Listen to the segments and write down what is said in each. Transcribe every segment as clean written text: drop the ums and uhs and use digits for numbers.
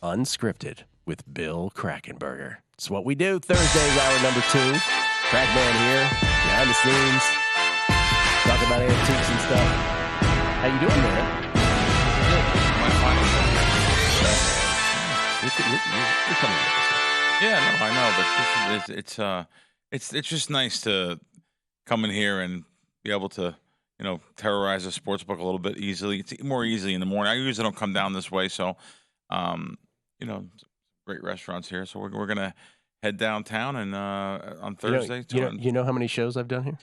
Unscripted with Bill Krackomberger. It's what we do. Thursdays, hour number 2. Crackman here, behind the scenes, talking about antiques and stuff. How you doing, man? My final You're coming with this stuff. Yeah, no, I know, but it's just nice to come in here and be able to, terrorize a sports book a little bit easily. It's more easy in the morning. I usually don't come down this way, so great restaurants here. So we're gonna head downtown and on Thursday. You know how many shows I've done here?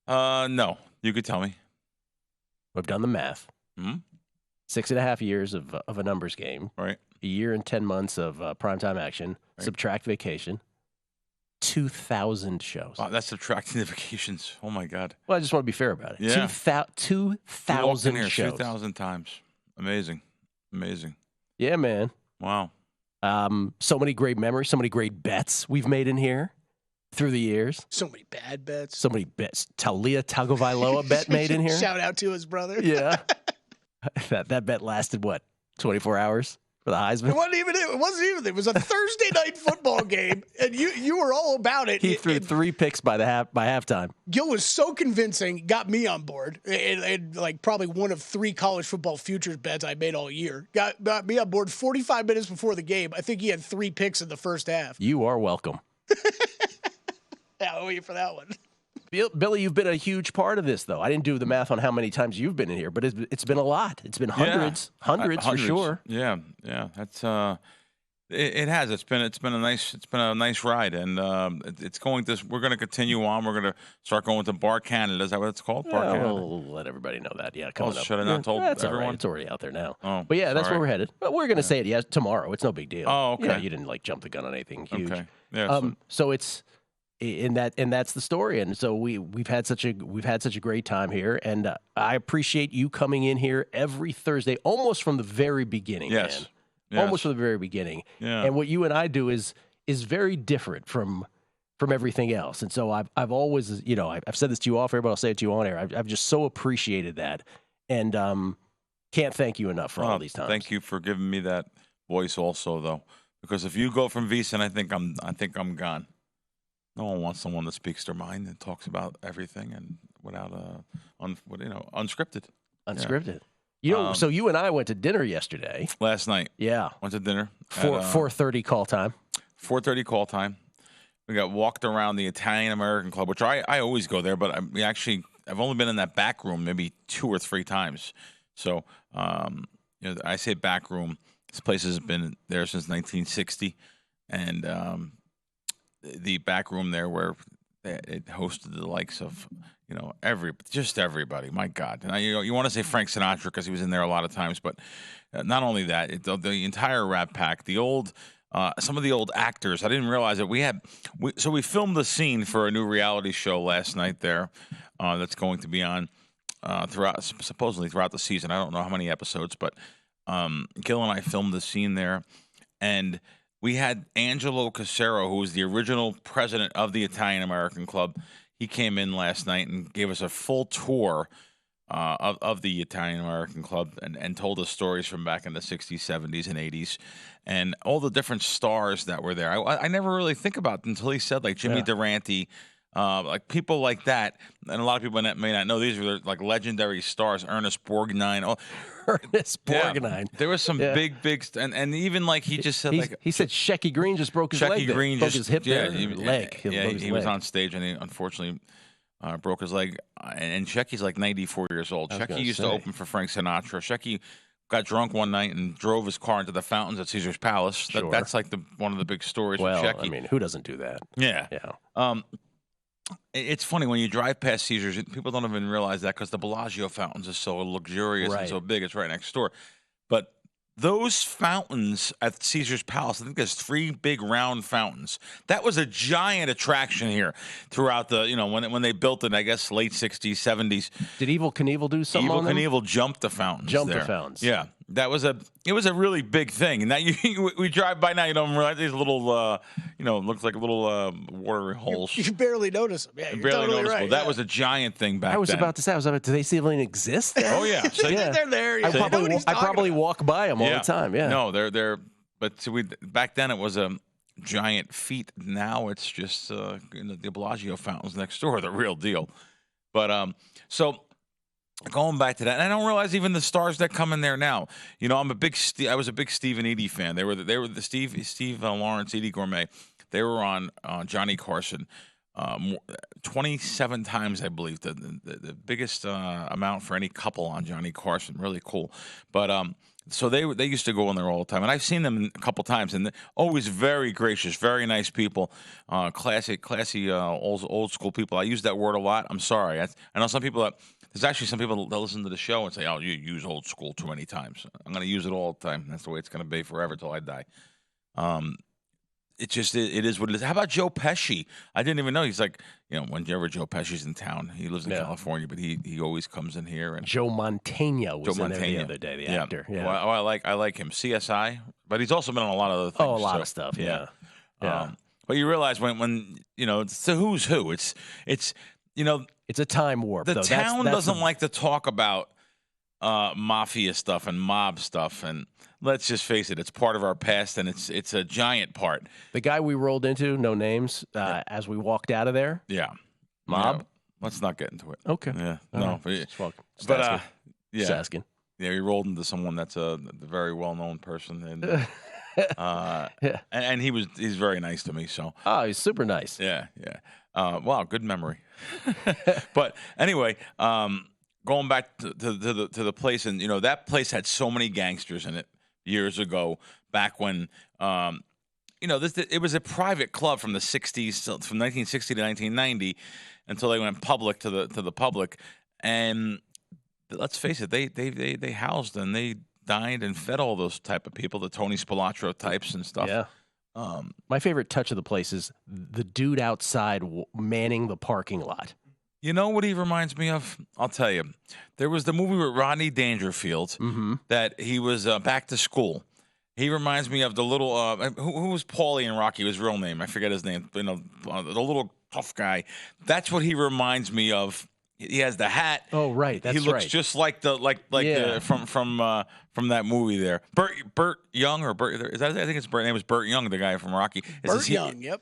No, you could tell me. I've done the math. 6.5 years of a numbers game. Right. A year and 10 months of primetime action. Right. Subtract vacation. 2,000 shows. Wow, that's subtracting the vacations. Oh my God. Well, I just want to be fair about it. Yeah. 2,000 shows. 2,000 times. Amazing. Yeah, man. Wow. So many great memories, so many great bets we've made in here through the years. So many bad bets. So many bets. Taulia Tagovailoa bet made in here. Shout out to his brother. Yeah. That bet lasted, 24 hours for the Heisman? It wasn't even. It was a Thursday night football game, and you were all about it. He threw 3 picks by halftime. Gill was so convincing, got me on board, and like probably one of 3 college football futures bets I made all year. Got me on board 45 minutes before the game. I think he had 3 picks in the first half. You are welcome. Yeah, I owe you for that one. Billy, you've been a huge part of this, though. I didn't do the math on how many times you've been in here, but it's been a lot. It's been hundreds for sure. Yeah. That's it has. It's been a nice ride, and it's going to. We're going to continue on. We're going to start going to Bar Canada. Is that what it's called? Bar Canada. We'll let everybody know that. Yeah, coming up. Should I not told that's everyone? All right. It's already out there now. Oh, but yeah, that's where right. we're headed. But we're going to say it tomorrow. It's no big deal. Oh, okay. You didn't jump the gun on anything huge. Okay. Yeah. So it's. And that's the story, and so we've had such a great time here, and I appreciate you coming in here every Thursday, almost from the very beginning. Yes. Man. Yes. Almost from the very beginning. Yeah. And what you and I do is very different from everything else, and so I've always I've said this to you off air, but I'll say it to you on air. I've just so appreciated that, and can't thank you enough for all these times. Thank you for giving me that voice, also, though, because if you go from VSiN, I think I'm gone. No one wants someone that speaks their mind and talks about everything and without unscripted. Unscripted. Yeah. So you and I went to dinner yesterday. Last night. Yeah. Went to dinner. 4:30 call time. 4:30 call time. We got walked around the Italian American Club, which I always go there, but I've only been in that back room maybe 2 or 3 times. So I say back room. This place has been there since 1960, and the back room there where it hosted the likes of, everybody. My God. And you want to say Frank Sinatra because he was in there a lot of times, but not only that, the entire Rat Pack, the old, some of the old actors. I didn't realize it. We filmed the scene for a new reality show last night there that's going to be on supposedly throughout the season. I don't know how many episodes, but Gill and I filmed the scene there, and we had Angelo Casero, who was the original president of the Italian American Club. He came in last night and gave us a full tour of the Italian American Club and told us stories from back in the 60s, 70s, and 80s, and all the different stars that were there. I never really think about it until he said, like Jimmy Durante, like people like that. And a lot of people may not know these were like legendary stars. Ernest Borgnine. Ernest Borgnine. There was some big, and even like he just said, he said Shecky Green just broke his leg. Green broke his hip there. He was on stage and he unfortunately broke his leg. And Shecky's like 94 years old. Shecky used to open for Frank Sinatra. Shecky got drunk one night and drove his car into the fountains at Caesar's Palace. Sure. That's like one of the big stories with Shecky. I mean, who doesn't do that? Yeah. It's funny when you drive past Caesars, people don't even realize that because the Bellagio fountains are so luxurious and so big. It's right next door. But those fountains at Caesar's Palace, I think there's 3 big round fountains. That was a giant attraction here throughout the, when they built it, I guess, late 60s, 70s. Did Evel Knievel do something on them? Evel Knievel jumped the fountains. The fountains. Yeah. It was a really big thing. And now we drive by now, you don't realize these little, looks like little water holes. You barely notice them. Yeah, you're barely totally noticeable. right. That was a giant thing back then. I was about to say, do they still even exist? Oh, yeah. They're there. I probably walk by them all the time. Yeah. No, they're but back then it was a giant feat. Now it's just the Bellagio fountains next door, the real deal. But so going back to that, and I don't realize even the stars that come in there now. You know, I was a big Steve and Edie fan. They were the Steve Lawrence, Edie Gourmet. They were on Johnny Carson 27 times, I believe, the biggest amount for any couple on Johnny Carson. Really cool. But so they used to go in there all the time, and I've seen them a couple times, and always very gracious, very nice people, classy, old school people. I use that word a lot. I'm sorry. I know some people there's actually some people that listen to the show and say, "Oh, you use old school too many times." I'm going to use it all the time. That's the way it's going to be forever till I die. It is what it is. How about Joe Pesci? I didn't even know. He's like, you know, whenever Joe Pesci's in town, he lives in California, but he always comes in here. And Joe Mantegna was in there the other day, the actor. Yeah. Well, I like him. CSI, but he's also been on a lot of other things. Oh, a lot of stuff. Yeah. But you realize when you know, it's the who's who. It's you know, it's a time warp. The town doesn't like to talk about mafia stuff and mob stuff, and let's just face it, it's part of our past, and it's a giant part. The guy we rolled into, no names, as we walked out of there. Yeah. Mob? Yeah. Let's not get into it. Okay. Yeah. No. Just asking. Yeah, we rolled into someone that's a very well-known person, and and he's very nice to me. So. Oh, he's super nice. Yeah. Wow, good memory. But anyway, going back to the place, and you know that place had so many gangsters in it years ago. Back when you know it was a private club from the '60s, from 1960 to 1990, until they went public to the public. And let's face it, they housed and they dined and fed all those type of people, the Tony Spilotro types and stuff. Yeah. My favorite touch of the place is the dude outside manning the parking lot. You know what he reminds me of? I'll tell you. There was the movie with Rodney Dangerfield that he was back to school. He reminds me of the little who was Paulie in Rocky? His real name, I forget his name. You know, the little tough guy. That's what he reminds me of. He has the hat. Oh, right. That's right. He looks just like from that movie there. Burt Young, or Burt, I think his name was Burt Young, the guy from Rocky. Burt Young, yep.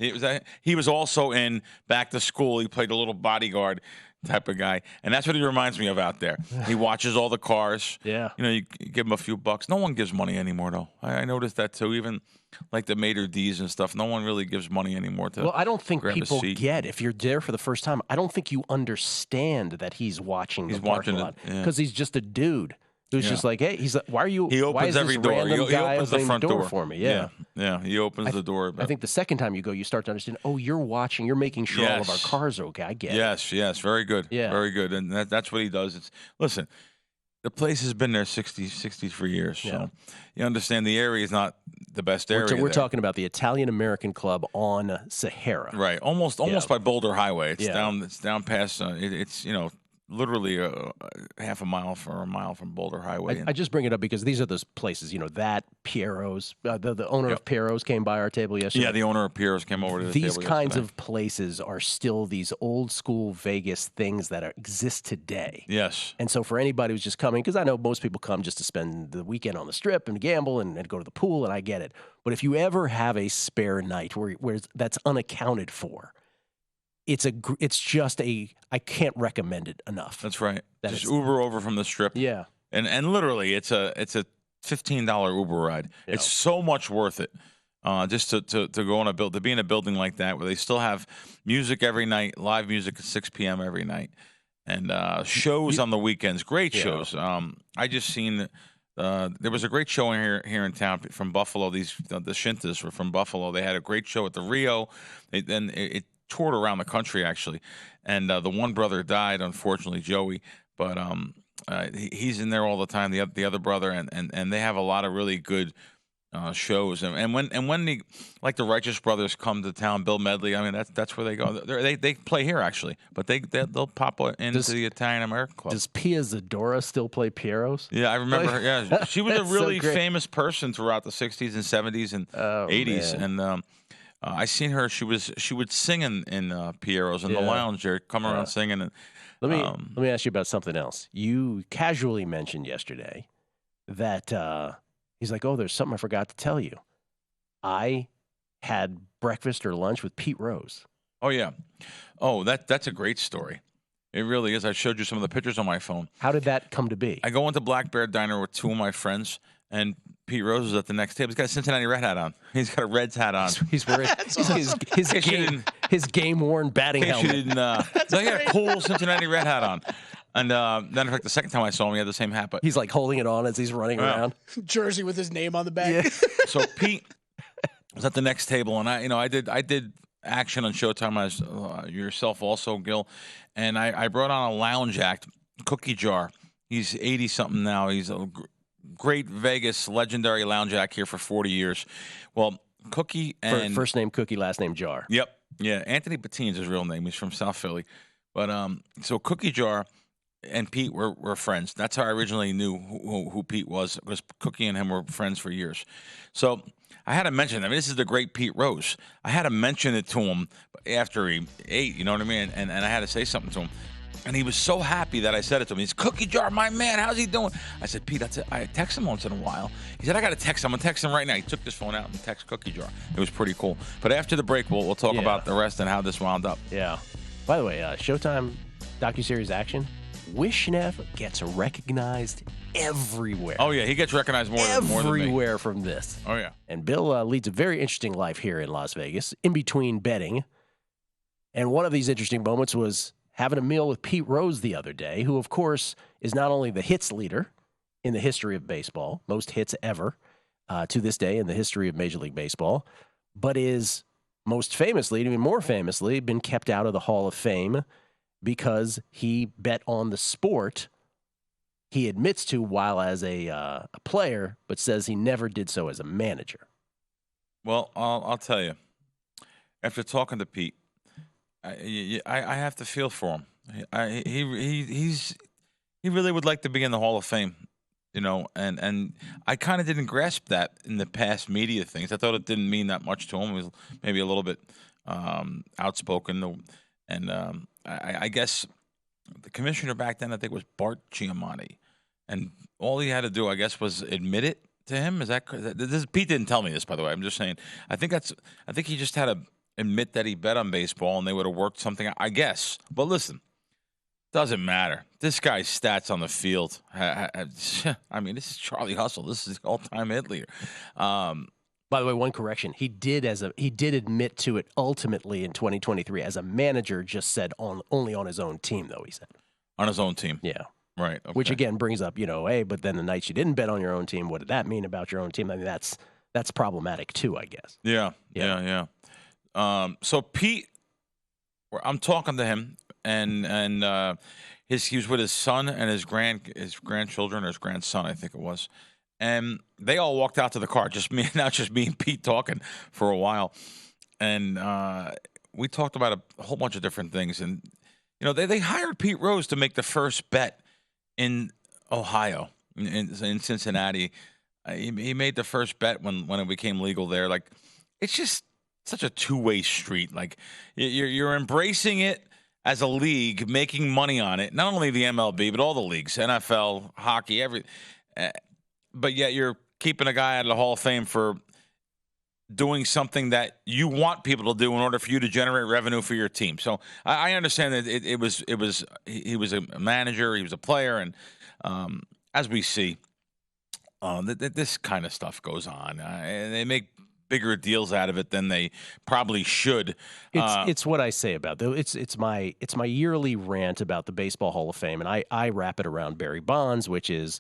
He was also in Back to School. He played a little bodyguard type of guy, and that's what he reminds me of out there. He watches all the cars. Yeah. You know, you give him a few bucks. No one gives money anymore, though. I noticed that too. Even like the Mater D's and stuff, no one really gives money anymore to. Well, I don't think people get, if you're there for the first time, I don't think you understand that he's watching the parking lot, because he's just a dude who's just like, hey, he's like, why are you? He opens why is every this door. random He guy opens the front door for me. Yeah. He opens the door. I think the second time you go, you start to understand. Oh, you're watching. You're making sure all of our cars are okay. I get it. Yes, very good. Yeah, very good. And that's what he does. Listen. The place has been there 63 years, so you understand the area is not the best area. We're talking about the Italian American Club on Sahara, right? Almost by Boulder Highway. It's down past. It's literally half a mile from Boulder Highway. I just bring it up because these are those places, that Piero's, the owner of Piero's came by our table yesterday. Yeah, the owner of Piero's came over to the table These kinds of places are still these old school Vegas things that exist today. Yes. And so for anybody who's just coming, because I know most people come just to spend the weekend on the Strip and gamble and go to the pool, and I get it. But if you ever have a spare night where that's unaccounted for, it's just I can't recommend it enough. That's right. Just Uber over from the Strip. Yeah. And literally it's a $15 Uber ride. Yep. It's so much worth it. Just to go on to be in a building like that where they still have music every night, live music at 6 p.m. every night, and shows on the weekends. Great shows. I just seen there was a great show here in town from Buffalo. The Shintas were from Buffalo. They had a great show at the Rio. It toured around the country actually, and the one brother died, unfortunately, Joey. But he's in there all the time. The other brother, and they have a lot of really good shows. And when the Righteous Brothers come to town, Bill Medley. I mean that's where they go. They play here actually, but they'll pop into the Italian American Club. Does Pia Zadora still play Piero's? Yeah, I remember her. Yeah, she was a really famous person throughout the '60s and '70s and '80s, man. and. I seen her. She would sing in Piero's in the lounge there, come around singing. And let me ask you about something else. You casually mentioned yesterday that he's like, oh, there's something I forgot to tell you. I had breakfast or lunch with Pete Rose. Oh, yeah. Oh, that's a great story. It really is. I showed you some of the pictures on my phone. How did that come to be? I go into Black Bear Diner with two of my friends, and Pete Rose is at the next table. He's got a Cincinnati Red hat on. He's got a Reds hat on. He's wearing his game-worn batting helmet. He had a cool Cincinnati Red hat on. And then, in fact, the second time I saw him, he had the same hat. But he's like holding it on as he's running around. Jersey with his name on the back. Yeah. So Pete was at the next table, and I did action on Showtime as yourself also, Gill, and I brought on a lounge act, Cookie Jar. He's 80-something now. He's a great Vegas legendary lounge act here for 40 years. Well, Cookie and first name Cookie, last name Jar. Yep, yeah. Anthony Pattine's his real name. He's from South Philly, but so Cookie Jar and Pete were friends. That's how I originally knew who Pete was, because Cookie and him were friends for years. So I had to mention, this is the great Pete Rose. I had to mention it to him after he ate, you know what I mean? And I had to say something to him. And he was so happy that I said it to him. He's, Cookie Jar, my man, how's he doing? I said, Pete, that's it. I text him once in a while. He said, I got to text him. I'm going to text him right now. He took his phone out and texted Cookie Jar. It was pretty cool. But after the break, we'll talk about the rest and how this wound up. Yeah. By the way, Showtime docuseries action, Wishnev gets recognized everywhere. Oh, yeah, he gets recognized more than me. Everywhere from this. Oh, yeah. And Bill leads a very interesting life here in Las Vegas, in between betting. And one of these interesting moments was having a meal with Pete Rose the other day, who, of course, is not only the hits leader in the history of baseball, most hits ever to this day in the history of Major League Baseball, but is most famously, even more famously, been kept out of the Hall of Fame because he bet on the sport he admits to while as a player, but says he never did so as a manager. Well, I'll tell you, after talking to Pete, I have to feel for him. He really would like to be in the Hall of Fame, you know, and I kind of didn't grasp that in the past media things. I thought it didn't mean that much to him. It was maybe a little bit outspoken, and I guess the commissioner back then, I think, was Bart Giamatti, and all he had to do, I guess, was admit it to him. Is that Pete didn't tell me this, by the way. I'm just saying. I think he just had to admit that he bet on baseball, and they would have worked something out, I guess. But listen, doesn't matter. This guy's stats on the field. I mean, this is Charlie Hustle. This is the all-time hit leader. By the way, one correction. He did admit to it ultimately in 2023 as a manager, just said only on his own team, though, he said. On his own team. Yeah. Right. Okay. Which, again, brings up, hey, but then the nights you didn't bet on your own team, what did that mean about your own team? I mean, that's problematic, too, I guess. Yeah. So Pete, I'm talking to him, and he was with his son and his grandchildren, or his grandson, I think it was, and they all walked out to the car. Just me and Pete talking for a while, and we talked about a whole bunch of different things. And they hired Pete Rose to make the first bet in Ohio, in Cincinnati. He made the first bet when it became legal there. Like, it's just such a two-way street. Like, you're embracing it as a league, making money on it. Not only the MLB, but all the leagues, NFL, hockey, but yet you're keeping a guy out of the Hall of Fame for doing something that you want people to do in order for you to generate revenue for your team. So I understand that he was a manager, he was a player, and as we see, this kind of stuff goes on, and they make bigger deals out of it than they probably should. It's what I say about though. It's my yearly rant about the Baseball Hall of Fame, and I wrap it around Barry Bonds, which is,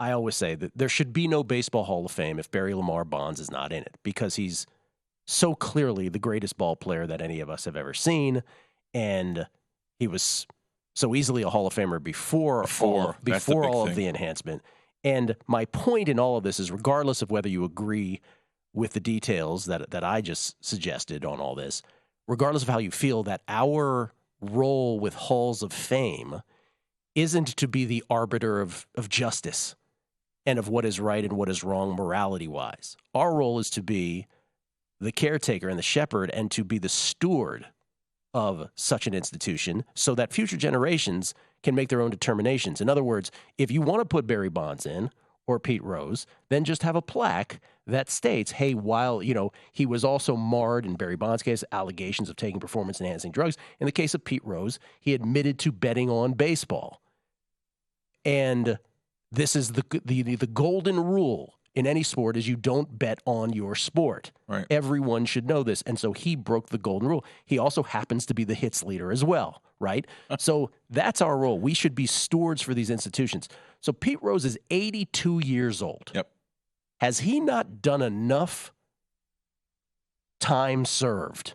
I always say that there should be no Baseball Hall of Fame if Barry Lamar Bonds is not in it, because he's so clearly the greatest ball player that any of us have ever seen, and he was so easily a Hall of Famer before all of the enhancement. And my point in all of this is, regardless of whether you agree with the details that I just suggested on all this, regardless of how you feel, that our role with Halls of Fame isn't to be the arbiter of justice and of what is right and what is wrong morality-wise. Our role is to be the caretaker and the shepherd, and to be the steward of such an institution so that future generations can make their own determinations. In other words, if you want to put Barry Bonds in, or Pete Rose, then just have a plaque that states, hey, while, he was also marred in Barry Bonds' case, allegations of taking performance-enhancing drugs. In the case of Pete Rose, he admitted to betting on baseball. And this is the golden rule in any sport is you don't bet on your sport. Right. Everyone should know this. And so he broke the golden rule. He also happens to be the hits leader as well, right? So that's our role. We should be stewards for these institutions. So Pete Rose is 82 years old. Yep. Has he not done enough time served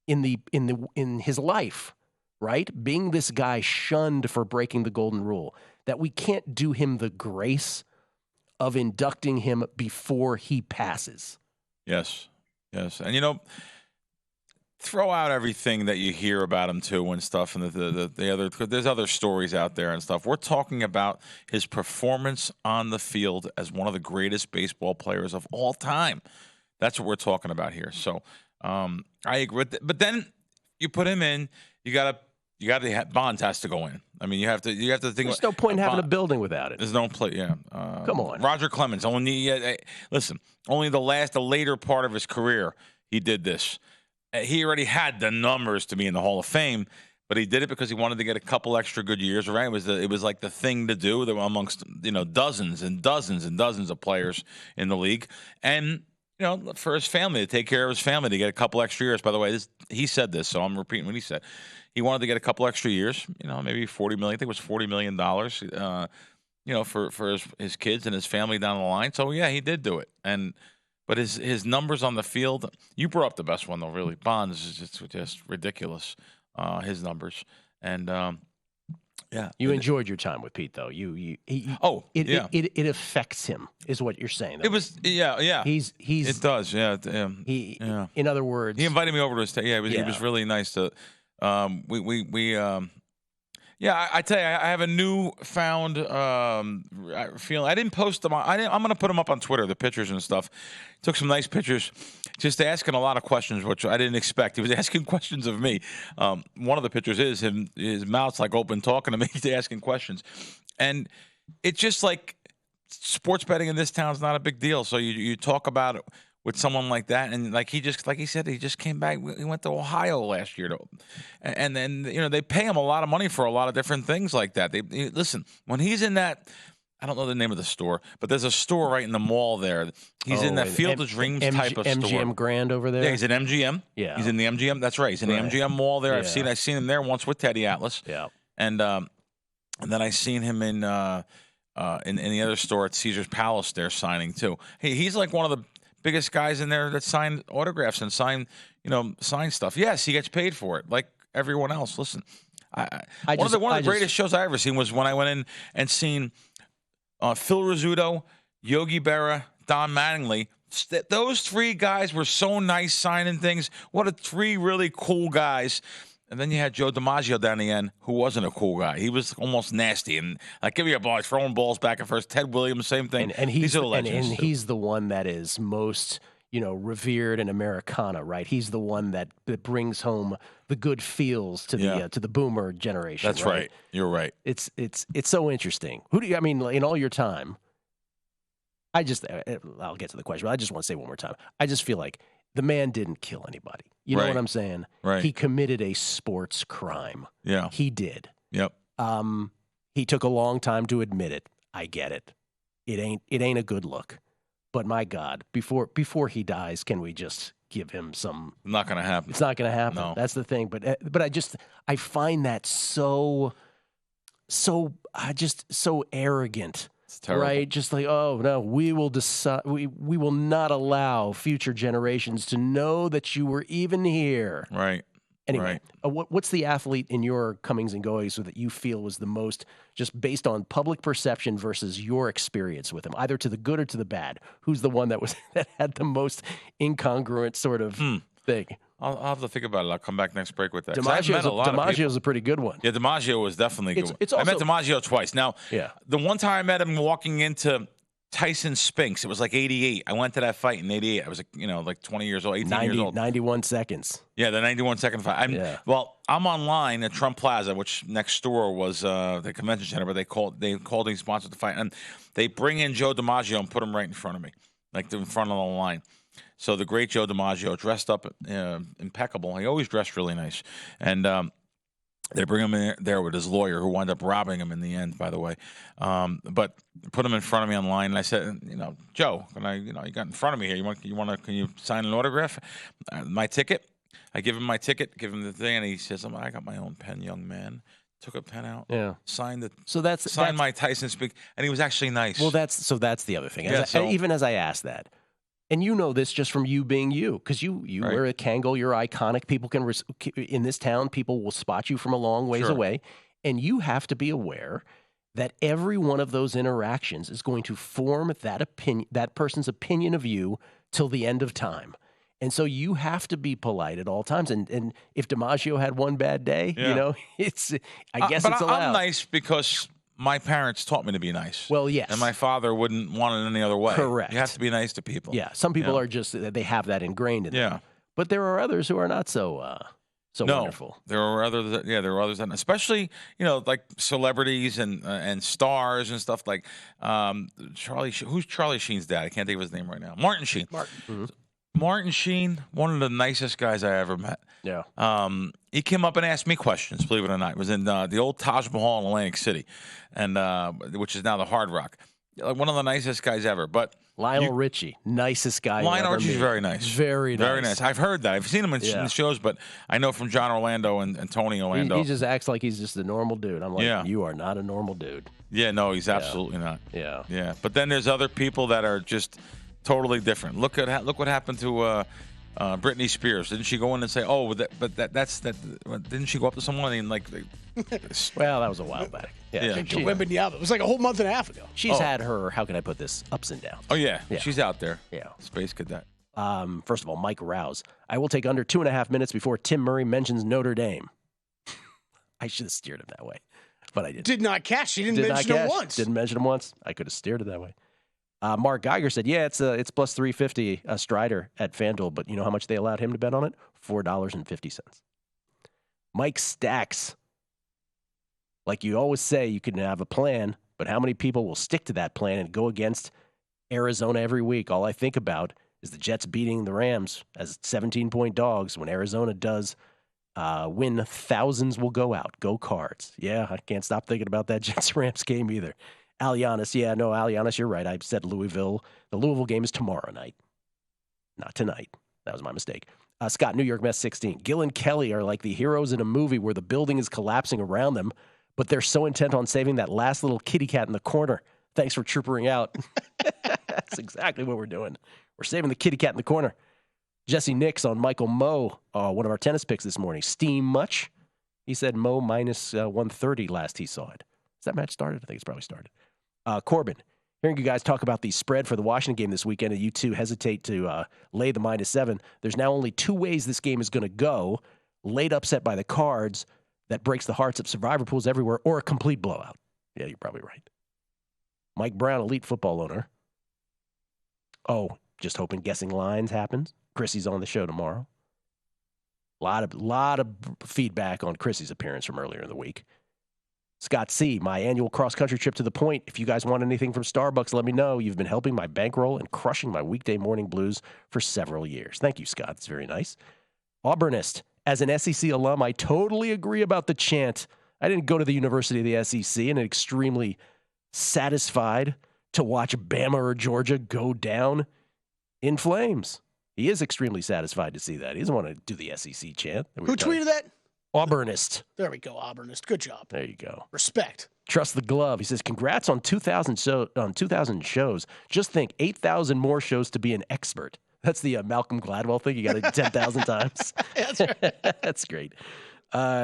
in his life, right? Being this guy shunned for breaking the golden rule, that we can't do him the grace of inducting him before he passes. Yes. And, throw out everything that you hear about him, too, and stuff, and there's other stories out there and stuff. We're talking about his performance on the field as one of the greatest baseball players of all time. That's what we're talking about here. So I agree with that. But then you put him in, you got to Bonds has to go in. I mean, you have to think. There's no point in having a building without it. There's no play. Yeah, come on. Roger Clemens only the later part of his career he did this. He already had the numbers to be in the Hall of Fame, but he did it because he wanted to get a couple extra good years. Right? It was like the thing to do. There were amongst dozens and dozens and dozens of players in the league, and for his family, to take care of his family, to get a couple extra years. By the way, he said this, so I'm repeating what he said. He wanted to get a couple extra years, maybe $40 million. I think it was $40 million, for his kids and his family down the line. So, yeah, he did do it. But his numbers on the field, you brought up the best one, though, really. Bonds is just ridiculous, his numbers. And, yeah. You enjoyed your time with Pete, though. It affects him, is what you're saying. Though. It was, yeah. He's. It does, yeah. In other words, he invited me over to his. He was really nice to. I tell you, I have a newfound feeling. I didn't post them. I'm going to put them up on Twitter, the pictures and stuff. Took some nice pictures, just asking a lot of questions, which I didn't expect. He was asking questions of me. One of the pictures is him, his mouth's like open, talking to me, asking questions, and it's just like sports betting in this town is not a big deal. So you talk about it with someone like that, and like he said, he just came back. He went to Ohio last year, and then they pay him a lot of money for a lot of different things like that. Listen, when he's in that, I don't know the name of the store, but there's a store right in the mall there. He's in that Field of Dreams type of store. MGM Grand over there. Yeah, he's at MGM. Yeah, he's in the MGM. That's right. He's in the MGM mall there. Yeah. I've seen him there once with Teddy Atlas. Yeah, and then I seen him in the other store at Caesar's Palace there signing too. He's like one of the biggest guys in there that sign autographs and sign stuff. Yes, he gets paid for it, like everyone else. Listen, one of the greatest shows I ever seen was when I went in and seen Phil Rizzuto, Yogi Berra, Don Mattingly. Those three guys were so nice signing things. What a three really cool guys. And then you had Joe DiMaggio down the end, who wasn't a cool guy. He was almost nasty. And like, give me a ball. He's throwing balls back and forth. Ted Williams, same thing. And these are the legends. And he's the one that is most, revered in Americana, right? He's the one that brings home the good feels to the boomer generation. That's right. You're right. It's so interesting. In all your time, I'll get to the question, but I just want to say one more time. I just feel like the man didn't kill anybody. You know what I'm saying? Right. He committed a sports crime. Yeah. He did. Yep. He took a long time to admit it. I get it. It ain't a good look. But my God, before he dies, can we just give him some? Not going to happen. It's not going to happen. No. That's the thing. But I find that so arrogant. It's terrible. Right? Just like, oh no, we will decide. We will not allow future generations to know that you were even here. Right. Anyway, what's the athlete in your comings and goings that you feel was the most, just based on public perception versus your experience with him, either to the good or to the bad? Who's the one that had the incongruent sort of thing? I'll have to think about it. I'll come back next break with that. DiMaggio's a pretty good one. Yeah, DiMaggio was definitely a good one. I met DiMaggio twice. Now, the one time I met him walking into Tyson Spinks. It was like 88. I went to that fight in 88. I was like 20 years old, 18 years old. 91 seconds. Yeah, the 91-second fight. I'm online at Trump Plaza, which next door was the convention center, but they called and sponsored the fight, and they bring in Joe DiMaggio and put him right in front of me, like in front of the line. So the great Joe DiMaggio, dressed up impeccable. He always dressed really nice, and they bring him in there with his lawyer, who wound up robbing him in the end, by the way. But put him in front of me online, and I said, Joe, can I, you got in front of me here. Can you sign an autograph? My ticket. I give him my ticket, give him the thing, and he says, I got my own pen, young man. Took a pen out, signed it. So that's my Tyson Speak, and he was actually nice. Well, that's the other thing. Even as I asked that, and you know this just from you being you, because you Right. wear a Kangol, you're iconic. People can in this town, people will spot you from a long ways Sure. away, and you have to be aware that every one of those interactions is going to form that person's opinion of you till the end of time. And so you have to be polite at all times. And if DiMaggio had one bad day, it's allowed. I'm nice because my parents taught me to be nice. Well, yes. And my father wouldn't want it any other way. Correct. You have to be nice to people. Yeah. Some people are just, they have that ingrained in them. But there are others who are not so wonderful. There are others. There are others, that, especially like celebrities and stars and stuff like who's Charlie Sheen's dad? I can't think of his name right now. Martin Sheen. Martin Sheen, one of the nicest guys I ever met. Yeah. He came up and asked me questions, believe it or not. It was in the old Taj Mahal in Atlantic City, and which is now the Hard Rock. Like one of the nicest guys ever. But Lionel Richie, nicest guy. Lionel Richie's very nice. Very nice. Very nice. I've heard that. I've seen him in shows, but I know from John Orlando and Tony Orlando. He just acts like he's just a normal dude. I'm like, you are not a normal dude. Yeah, no, he's absolutely not. Yeah. Yeah. But then there's other people that are just totally different. Look what happened to Britney Spears. Didn't she go in and say, didn't she go up to someone and like well, that was a while back. Yeah. It was like a whole month and a half ago. She's had her, how can I put this, ups and downs. Oh yeah. She's out there. Yeah. Space cadet. First of all, Mike Rouse. I will take under 2.5 minutes before Tim Murray mentions Notre Dame. I should have steered him that way, but I didn't. Did not catch. She didn't mention him once. Didn't mention him once. I could have steered it that way. Mark Geiger said, it's plus 350 a Strider at FanDuel, but you know how much they allowed him to bet on it? $4.50. Mike Stacks. Like you always say, you can have a plan, but how many people will stick to that plan and go against Arizona every week? All I think about is the Jets beating the Rams as 17-point dogs. When Arizona does win, thousands will go out. Go Cards. Yeah, I can't stop thinking about that Jets-Rams game either. Alianis, Alianis, you're right. I said Louisville. The Louisville game is tomorrow night, not tonight. That was my mistake. Scott, New York Mets 16. Gill and Kelly are like the heroes in a movie where the building is collapsing around them, but they're so intent on saving that last little kitty cat in the corner. Thanks for troopering out. That's exactly what we're doing. We're saving the kitty cat in the corner. Jesse Nix on Michael Moe, one of our tennis picks this morning. Steam much? He said Moe minus 130 last he saw it. Has that match started? I think it's probably started. Corbin, hearing you guys talk about the spread for the Washington game this weekend, and you two hesitate to lay the -7. There's now only two ways this game is going to go. Late upset by the Cards that breaks the hearts of survivor pools everywhere, or a complete blowout. Yeah, you're probably right. Mike Brown, elite football owner. Oh, just hoping guessing lines happens. Chrissy's on the show tomorrow. Lot of feedback on Chrissy's appearance from earlier in the week. Scott C., my annual cross-country trip to the Point. If you guys want anything from Starbucks, let me know. You've been helping my bankroll and crushing my weekday morning blues for several years. Thank you, Scott. That's very nice. Auburnist, as an SEC alum, I totally agree about the chant. I didn't go to the University of the SEC and extremely satisfied to watch Bama or Georgia go down in flames. He is extremely satisfied to see that. He doesn't want to do the SEC chant. Who tweeted that? Auburnist. There we go, Auburnist. Good job. There you go. Respect. Trust the glove. He says, congrats on 2,000 shows. Just think, 8,000 more shows to be an expert. That's the Malcolm Gladwell thing. You got it 10,000 times. That's right. That's great.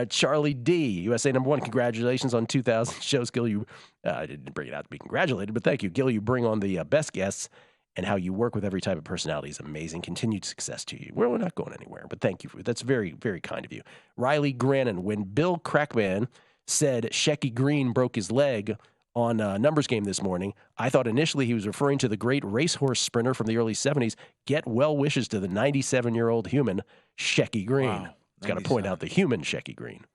Charlie D., USA #1. Congratulations on 2,000 shows. Gill, you I didn't bring it out to be congratulated, but thank you. Gill, you bring on the best guests, and how you work with every type of personality is amazing. Continued success to you. We're not going anywhere, but thank you. That's very, very kind of you. Riley Grannon, when Bill Krackomberger said Shecky Green broke his leg on Numbers Game this morning. I thought initially he was referring to the great racehorse sprinter from the early 70s. Get well wishes to the 97-year-old human, Shecky Green. Wow, He's got to point out the human Shecky Green.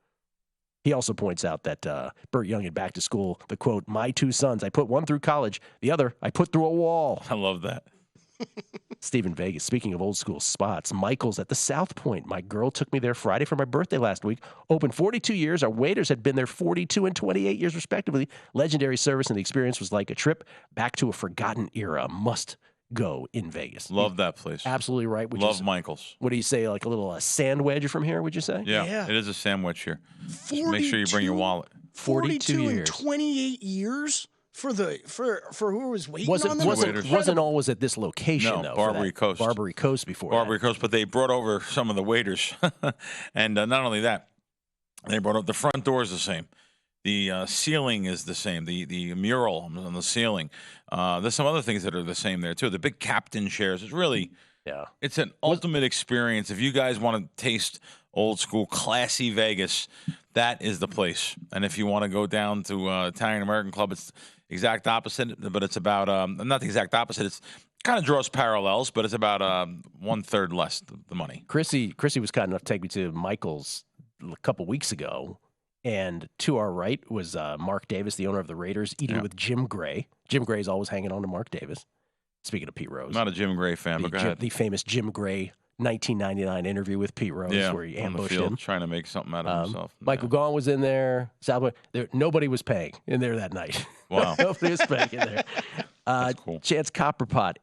He also points out that Burt Young in Back to School, the quote, "My two sons, I put one through college, the other I put through a wall." I love that. Stephen Vegas, speaking of old school spots, Michael's at the South Point. My girl took me there Friday for my birthday last week. Open 42 years. Our waiters had been there 42 and 28 years, respectively. Legendary service, and the experience was like a trip back to a forgotten era. Must go in Vegas. Love that place. Absolutely right. Love Michael's. What do you say, like a little sand wedge from here, would you say? Yeah, it is a sandwich here. Just make sure you bring your wallet. 42 years. and 28 years? For who was waiting on them? Wasn't always at this location, though. Barbary Coast. Barbary Coast before Barbary Coast, but they brought over some of the waiters. And not only that, they brought up the front door is the same. The ceiling is the same. The mural on the ceiling. There's some other things that are the same there, too. The big captain chairs. It's really, it's an ultimate experience. If you guys want to taste old school, classy Vegas, that is the place. And if you want to go down to Italian American Club, it's exact opposite, but it's about not the exact opposite. It's kind of draws parallels, but it's about 1/3 less the money. Chrissy was kind enough to take me to Michael's a couple weeks ago, and to our right was Mark Davis, the owner of the Raiders, eating with Jim Gray. Jim Gray's always hanging on to Mark Davis. Speaking of Pete Rose, I'm not a Jim Gray fan, but go ahead. The famous Jim Gray 1999 interview with Pete Rose, where he ambushed him, trying to make something out of himself. Michael Gaughan was in there. Nobody was paying in there that night. Wow, nobody was paying in there. That's cool. Chance Copperpot.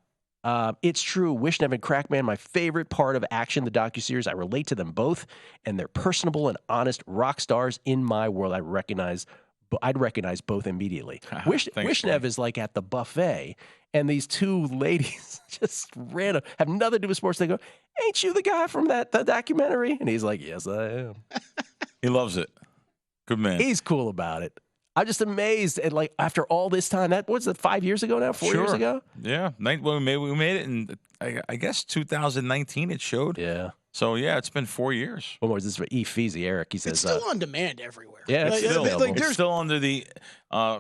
It's true. Wishnev and Crackman, my favorite part of Action, the docuseries. I relate to them both, and they're personable and honest rock stars in my world. I'd recognize both immediately. Wishnev is like at the buffet, and these two ladies just random have nothing to do with sports. They go, "Ain't you the guy from the documentary?" And he's like, "Yes, I am." He loves it. Good man. He's cool about it. I'm just amazed at, like, after all this time. That was it, 5 years ago now, 4 years ago. Yeah, we made it in I guess 2019. It showed. Yeah. So yeah, it's been 4 years. What was this for? E. Feezy, Eric. He says it's still on demand everywhere. Yeah, it's still under the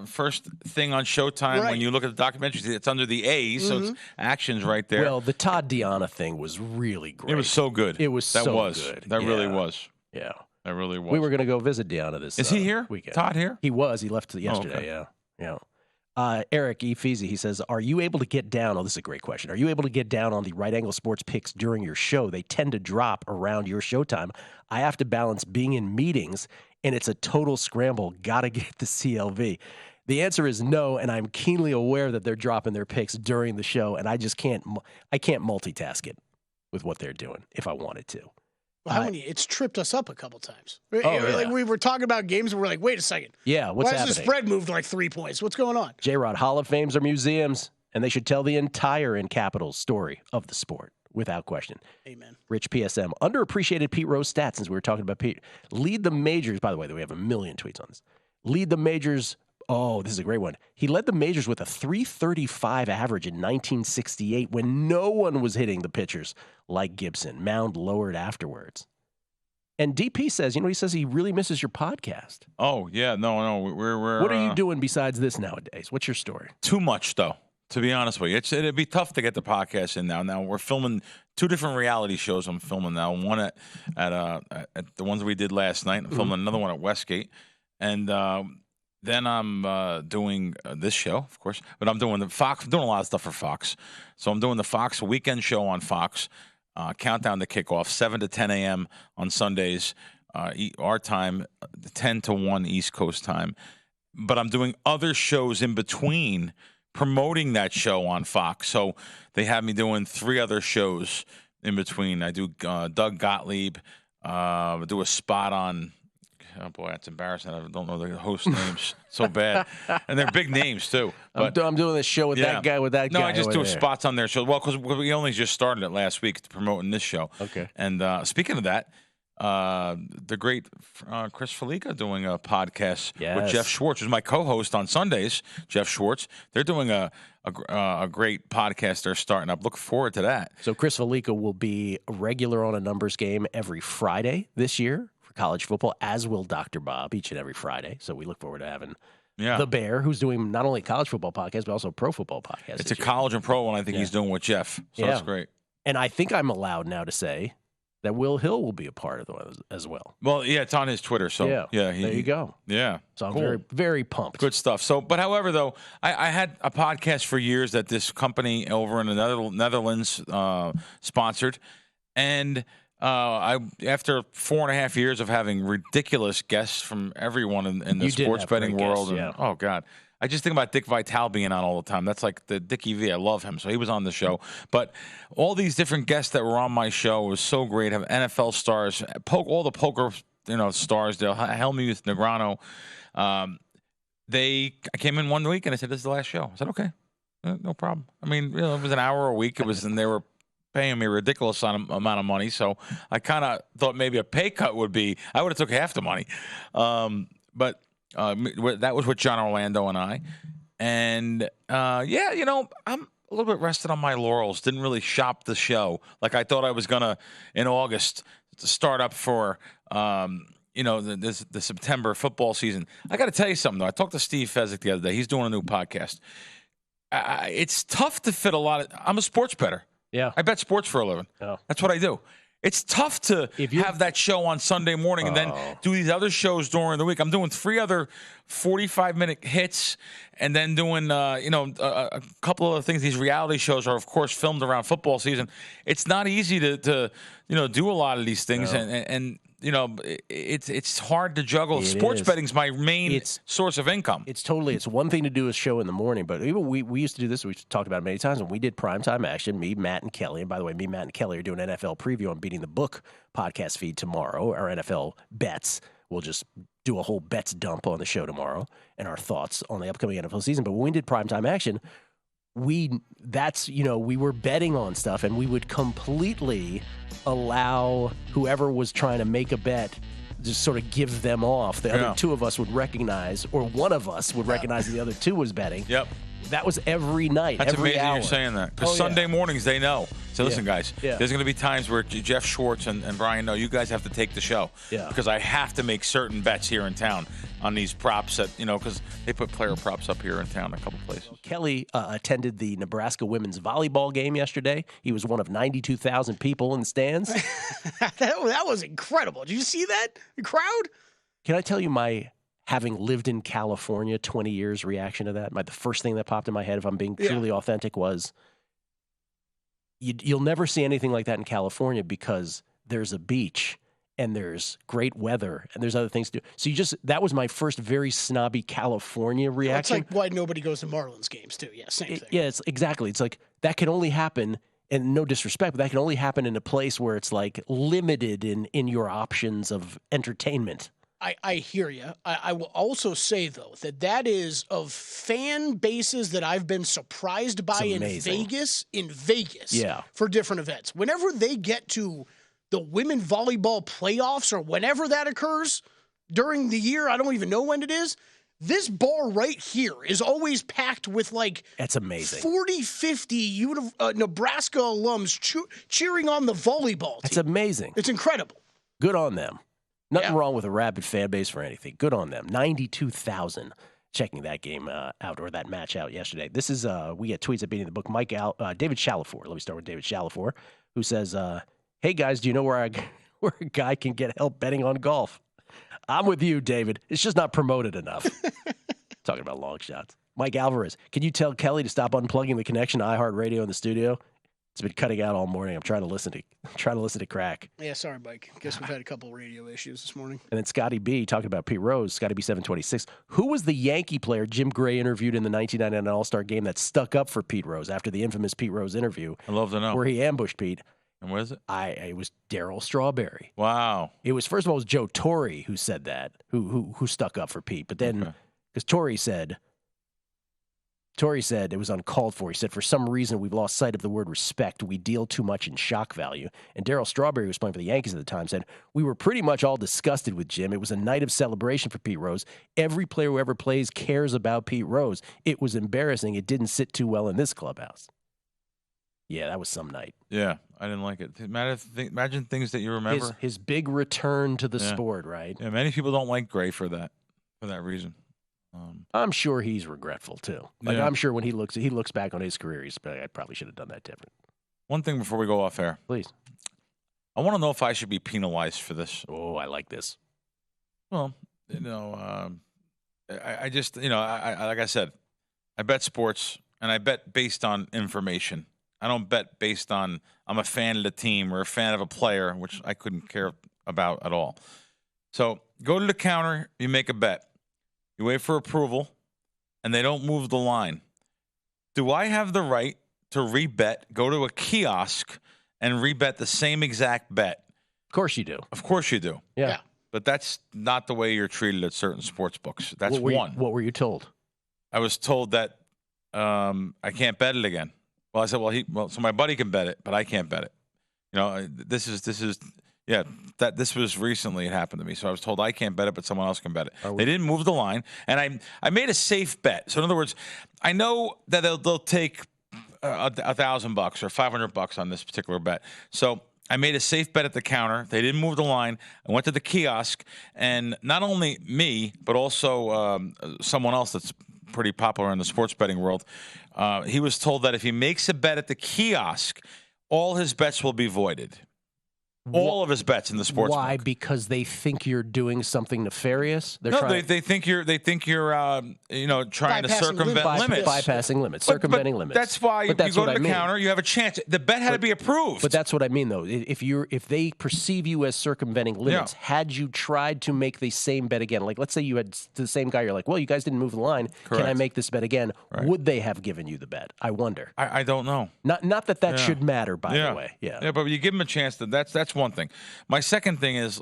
first thing on Showtime. Right. When you look at the documentaries, it's under the A, so it's Action's right there. Well, the Todd Deanna thing was really great. It was so good. It was good. That really was. Yeah. That really was. We were going to go visit Deanna this Is he here? Weekend. Todd here? He was. He left yesterday. Okay. Yeah. Eric E. Feezy, he says, are you able to get down? Oh, this is a great question. Are you able to get down on the Right Angle Sports picks during your show? They tend to drop around your showtime. I have to balance being in meetings, and it's a total scramble. Got to get the CLV. The answer is no, and I'm keenly aware that they're dropping their picks during the show, and I can't multitask it with what they're doing if I wanted to. Well, it's tripped us up a couple times. Like we were talking about games and we're like, wait a second. Yeah, what's happening? Why has the spread moved like 3 points? What's going on? J-Rod, Hall of Fames are museums, and they should tell the entire in Capitals story of the sport, without question. Amen. Rich PSM, underappreciated Pete Rose stats, since we were talking about Pete. Lead the majors, by the way, we have a million tweets on this. Lead the majors. Oh, this is a great one. He led the majors with a .335 average in 1968 when no one was hitting the pitchers like Gibson. Mound lowered afterwards. And DP says, he says he really misses your podcast. Oh, yeah. No. We're What are you doing besides this nowadays? What's your story? Too much, though, to be honest with you. It'd be tough to get the podcast in now. Now, we're filming 2 different reality shows I'm filming now. One at the ones we did last night. I'm filming another one at Westgate. And then I'm doing this show, of course, but I'm doing the Fox. I'm doing a lot of stuff for Fox. So I'm doing the Fox weekend show on Fox, countdown to kickoff, 7 to 10 a.m. on Sundays, our time, 10 to 1 East Coast time. But I'm doing other shows in between promoting that show on Fox. So they have me doing 3 other shows in between. I do Doug Gottlieb, I do a spot on... Oh, boy, that's embarrassing. I don't know the host names so bad. And they're big names, too. But, I'm doing this show with that guy, guy. No, I just do spots on their show. Well, because we only just started it last week promoting this show. Okay. And speaking of that, the great Chris Felica doing a podcast with Jeff Schwartz, who's my co-host on Sundays, Jeff Schwartz. They're doing a great podcast they're starting up. Look forward to that. So Chris Felica will be a regular on a numbers game every Friday this year. College football, as will Dr. Bob, each and every Friday. So we look forward to having The Bear, who's doing not only college football podcast, but also pro football podcast. It's a college and pro one I think he's doing with Jeff. So that's great. And I think I'm allowed now to say that Will Hill will be a part of the one as well. Well, yeah, it's on his Twitter. So, there you go. Yeah. So I'm very, very pumped. Good stuff. So, but however, though, I had a podcast for years that this company over in the Netherlands sponsored. And after 4.5 years of having ridiculous guests from everyone in the sports betting world. Guests, oh, God. I just think about Dick Vitale being on all the time. That's like the Dickie V. I love him. So he was on the show. But all these different guests that were on my show was so great. Have NFL stars, all the poker stars, Helmuth, Negrano. I came in one week and I said, "This is the last show." I said, "Okay, no problem." I mean, it was an hour a week. And they were paying me a ridiculous amount of money. So I kind of thought maybe a pay cut would be. I would have took half the money, but. That was with John Orlando and I. And, I'm a little bit rested on my laurels. Didn't really shop the show like I thought I was going to in August to start up for, the September football season. I got to tell you something, though. I talked to Steve Fezzik the other day. He's doing a new podcast. It's tough to fit a lot of – I'm a sports bettor. Yeah. I bet sports for a living. Oh. That's what I do. It's tough to have that show on Sunday morning and then do these other shows during the week. I'm doing 3 other 45-minute hits and then doing, a couple other things. These reality shows are, of course, filmed around football season. It's not easy to do a lot of these things. No. And it's hard to juggle. Sports betting's my main source of income. It's one thing to do a show in the morning, but even we used to do this. We've talked about it many times when we did primetime action. Me, Matt, and Kelly. And by the way, Matt, and Kelly are doing NFL preview on Beating the Book podcast feed tomorrow. Our NFL bets. We'll just do a whole bets dump on the show tomorrow and our thoughts on the upcoming NFL season. But when we did primetime action, we were betting on stuff, and we would completely allow whoever was trying to make a bet just sort of give them off. The other two of us would recognize, or one of us would recognize the other two was betting. Yep. That was every night, That's every amazing hour. You're saying that. Because Sunday mornings, they know. So listen, guys, there's going to be times where Jeff Schwartz and Brian know you guys have to take the show. Yeah. Because I have to make certain bets here in town on these props that, because they put player props up here in town a couple places. Kelly attended the Nebraska women's volleyball game yesterday. He was one of 92,000 people in the stands. that was incredible. Did you see that? The crowd? Can I tell you my having lived in California 20 years reaction to that? The first thing that popped in my head, if I'm being truly authentic, was you'll never see anything like that in California because there's a beach and there's great weather and there's other things to do. So that was my first very snobby California reaction. It's like why nobody goes to Marlins games too. Yeah, same thing. Yeah, it's exactly. It's like that can only happen, and no disrespect, but that can only happen in a place where it's like limited in your options of entertainment. I hear you. I will also say, though, that is of fan bases that I've been surprised by in Vegas for different events. Whenever they get to the women volleyball playoffs or whenever that occurs during the year, I don't even know when it is, this bar right here is always packed with that's amazing. 40, 50 Nebraska alums cheering on the volleyball team. That's amazing. It's incredible. Good on them. Nothing wrong with a rabid fan base for anything. Good on them. 92,000 checking that game out, or that match out yesterday. This is we get tweets at Beating the Book. David Shalafor. Let me start with David Shalafor, who says, "Hey guys, do you know where a guy can get help betting on golf?" I'm with you, David. It's just not promoted enough. Talking about long shots. Mike Alvarez, can you tell Kelly to stop unplugging the connection to iHeartRadio in the studio? It's been cutting out all morning. I'm trying to listen to Crack. Yeah, sorry, Mike. Guess we've had a couple radio issues this morning. And then Scotty B talking about Pete Rose, Scotty B 726. Who was the Yankee player Jim Gray interviewed in the 1999 All-Star game that stuck up for Pete Rose after the infamous Pete Rose interview? I'd love to know. Where he ambushed Pete. And what is it? It was Darryl Strawberry. Wow. It was, first of all, it was Joe Torre who said that, who stuck up for Pete. But then, because Torre said it was uncalled for. He said, for some reason, we've lost sight of the word respect. We deal too much in shock value. And Darryl Strawberry, who was playing for the Yankees at the time, said, we were pretty much all disgusted with Jim. It was a night of celebration for Pete Rose. Every player who ever plays cares about Pete Rose. It was embarrassing. It didn't sit too well in this clubhouse. Yeah, that was some night. Yeah, I didn't like it. Imagine things that you remember. His big return to the sport, right? Yeah, many people don't like Gray for that reason. I'm sure he's regretful too. Like Yeah. I'm sure when he looks back on his career, he's like, I probably should have done that different. One thing before we go off air, please. I want to know if I should be penalized for this. Oh, I like this. Well, I just, I like I said, I bet sports, and I bet based on information. I don't bet based on I'm a fan of the team or a fan of a player, which I couldn't care about at all. So go to the counter, you make a bet. You wait for approval, and they don't move the line. Do I have the right to rebet, go to a kiosk, and rebet the same exact bet? Of course you do. Of course you do. Yeah. But that's not the way you're treated at certain sports books. That's one. What were you told? I was told that I can't bet it again. Well, I said, so my buddy can bet it, but I can't bet it. This was recently it happened to me. So I was told I can't bet it, but someone else can bet it. They didn't move the line, and I made a safe bet. So in other words, I know that they'll take $1,000 or $500 on this particular bet. So I made a safe bet at the counter. They didn't move the line. I went to the kiosk, and not only me, but also someone else that's pretty popular in the sports betting world. He was told that if he makes a bet at the kiosk, all his bets will be voided. All of his bets in the sports Why? book. Because they think you're doing something nefarious. They think you're trying to circumvent limits, bypassing limits, circumventing limits. That's why you go to the counter, you have a chance. The bet had to be approved. But that's what I mean, though. If they perceive you as circumventing limits, had you tried to make the same bet again, like let's say you had the same guy, you're like, well, you guys didn't move the line. Correct. Can I make this bet again? Right. Would they have given you the bet? I wonder. I don't know. Not that should matter, by the way. Yeah, but you give them a chance. That's one thing. My second thing is,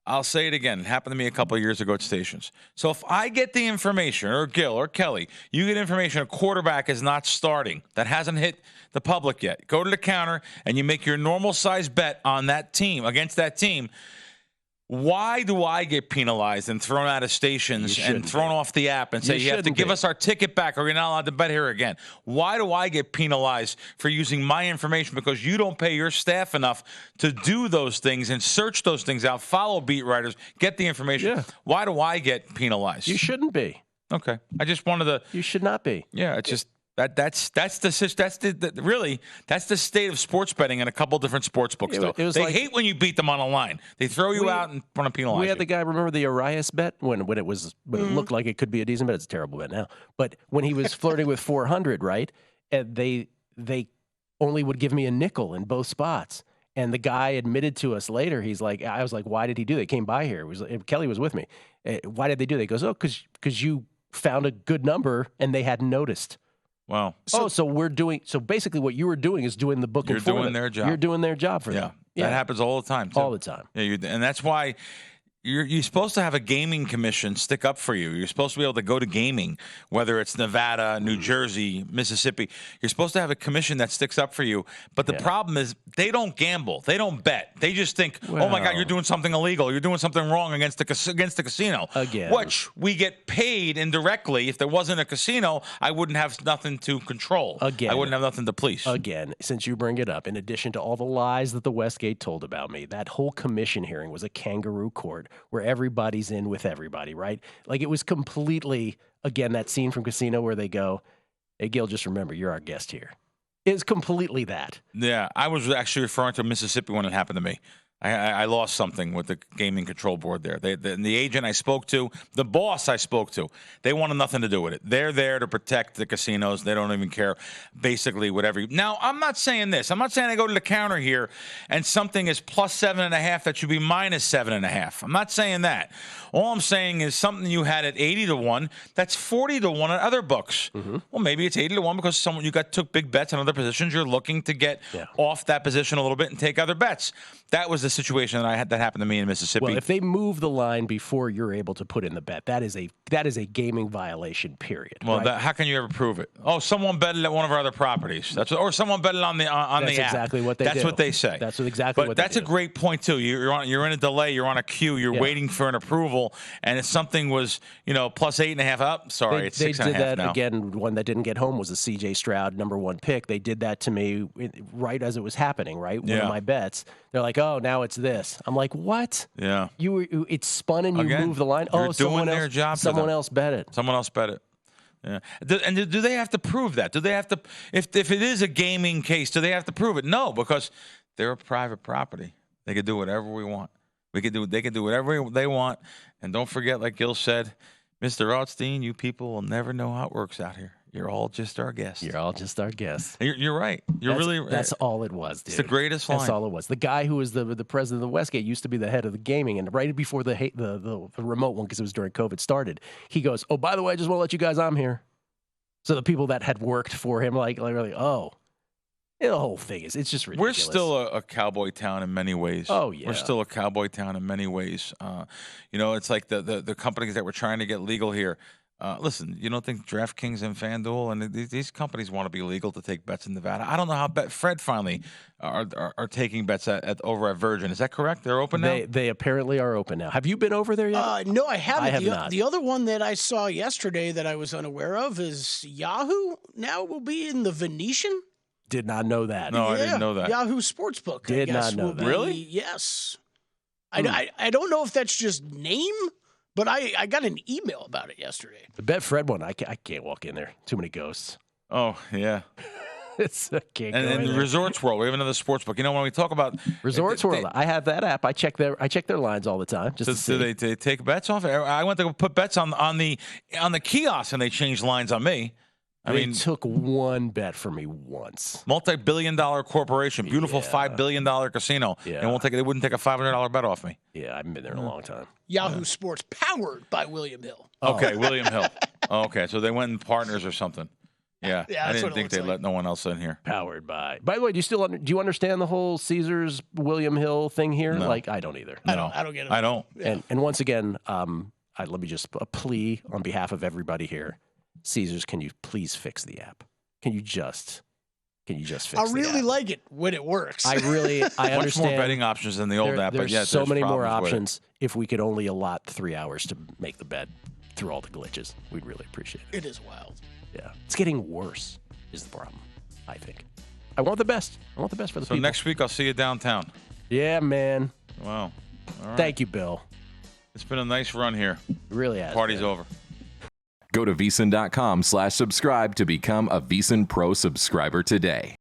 I'll say it again. It happened to me a couple of years ago at stations. So if I get the information, or Gill or Kelly, you get information a quarterback is not starting, that hasn't hit the public yet, go to the counter and you make your normal size bet on that team, against that team. Why do I get penalized and thrown out of stations and thrown off the app and say you have to give us our ticket back or you're not allowed to bet here again? Why do I get penalized for using my information because you don't pay your staff enough to do those things and search those things out, follow beat writers, get the information? Yeah. Why do I get penalized? You shouldn't be. Okay. I just wanted to. You should not be. Yeah, it's just. That's the state of sports betting in a couple different sports books, though. They hate when you beat them on a line. They throw you out and want to penalize you. We had the guy, remember the Arias bet when it looked like it could be a decent bet. It's a terrible bet now. But when he was flirting with 400, right? And they only would give me a nickel in both spots. And the guy admitted to us later. He's like, I was like, why did he do that? He came by here. Kelly was with me. Why did they do that? He goes, because you found a good number and they hadn't noticed. Wow. So basically what you were doing is doing the booking for them. You're doing their job. You're doing their job for them. Yeah. That happens all the time, too. All the time. Yeah, and that's why you're supposed to have a gaming commission stick up for you. You're supposed to be able to go to gaming, whether it's Nevada, New Jersey, Mississippi. You're supposed to have a commission that sticks up for you. But the problem is they don't gamble. They don't bet. They just think, oh, my God, you're doing something illegal. You're doing something wrong against the casino. Again. Which we get paid indirectly. If there wasn't a casino, I wouldn't have nothing to control. Again. I wouldn't have nothing to police. Again, since you bring it up, in addition to all the lies that the Westgate told about me, that whole commission hearing was a kangaroo court where everybody's in with everybody, right? Like it was completely, again, that scene from Casino where they go, hey, Gill, just remember, you're our guest here. It's completely that. Yeah, I was actually referring to Mississippi when it happened to me. I lost something with the gaming control board there. The agent I spoke to, the boss I spoke to, they wanted nothing to do with it. They're there to protect the casinos. They don't even care, basically, whatever. Now, I'm not saying this. I'm not saying I go to the counter here and something is plus 7.5 that should be minus 7.5. I'm not saying that. All I'm saying is something you had at 80-1, that's 40-1 at other books. Mm-hmm. Well, maybe it's 80-1 because took big bets on other positions. You're looking to get off that position a little bit and take other bets. That was the situation that happened to me in Mississippi. Well, if they move the line before you're able to put in the bet, that is a gaming violation. Period. Well, right? How can you ever prove it? Oh, someone betted at one of our other properties. Or someone betted on the app. That's exactly what they do. That's what they say. That's exactly what they do. But that's a great point too. You're in a delay. You're on a queue. You're waiting for an approval. And if something was plus 8.5 up, sorry, it's 6.5 now. They did that again. One that didn't get home was the C.J. Stroud #1 pick. They did that to me right as it was happening. Right, one of my bets. They're like, oh, now now it's this. I'm like, what? Yeah. It's spun and you moved the line. You're doing their job. Someone else bet it. Someone else bet it. Yeah. And do they have to prove that? Do they have to, if it is a gaming case, do they have to prove it? No, because they're a private property. They can do whatever we want. They can do whatever they want. And don't forget, like Gill said, Mr. Rothstein, you people will never know how it works out here. You're all just our guests. You're all just our guests. You're right. That's all it was, dude. It's the greatest line. That's all it was. The guy who was the president of Westgate used to be the head of the gaming, and right before the remote one, because it was during COVID, started, he goes, "Oh, by the way, I just want to let you guys, I'm here." So the people that had worked for him, like oh, the whole thing it's just ridiculous. We're still a cowboy town in many ways. Oh yeah, we're still a cowboy town in many ways. It's like the companies that were trying to get legal here. Listen, you don't think DraftKings and FanDuel and these companies want to be legal to take bets in Nevada? I don't know how Fred finally are taking bets over at Virgin. Is that correct? They're open now? They apparently are open now. Have you been over there yet? No, I haven't. I have not. The other one that I saw yesterday that I was unaware of is Yahoo now will be in the Venetian. Did not know that. No, I didn't know that. Yahoo Sportsbook. Did not know that. Really? Yes. I don't know if that's just name. But I got an email about it yesterday. The Bet-Fred one, I can't walk in there. Too many ghosts. Oh, yeah. I can't go in there. Resorts World, we have another sports book. When we talk about Resorts World, I have that app. I check their lines all the time. Just to see. Do they take bets off? I went to put bets on the kiosk, and they changed lines on me. They took one bet for me once. Multi-billion-dollar corporation, beautiful $5 billion casino. Yeah. They wouldn't take a $500 bet off me. Yeah, I haven't been there in a long time. Yahoo Sports, powered by William Hill. Okay, William Hill. Okay, so they went in partners or something. Yeah, I didn't think they'd let no one else in here. Powered by. By the way, do you understand the whole Caesars William Hill thing here? No. I don't either. I don't get it. I don't. Yeah. And once again, let me just a plea on behalf of everybody here. Caesars, can you please fix the app? Can you just fix the app? I really like it when it works. I understand. Much more betting options than the old app, but there's so many more options. If we could only allot 3 hours to make the bet through all the glitches, we'd really appreciate it. It is wild. Yeah. It's getting worse is the problem, I think. I want the best. I want the best for the people. So next week I'll see you downtown. Yeah, man. Wow. All right. Thank you, Bill. It's been a nice run here. It really has. Party's over. Go to VSiN.com/subscribe to become a VSiN Pro subscriber today.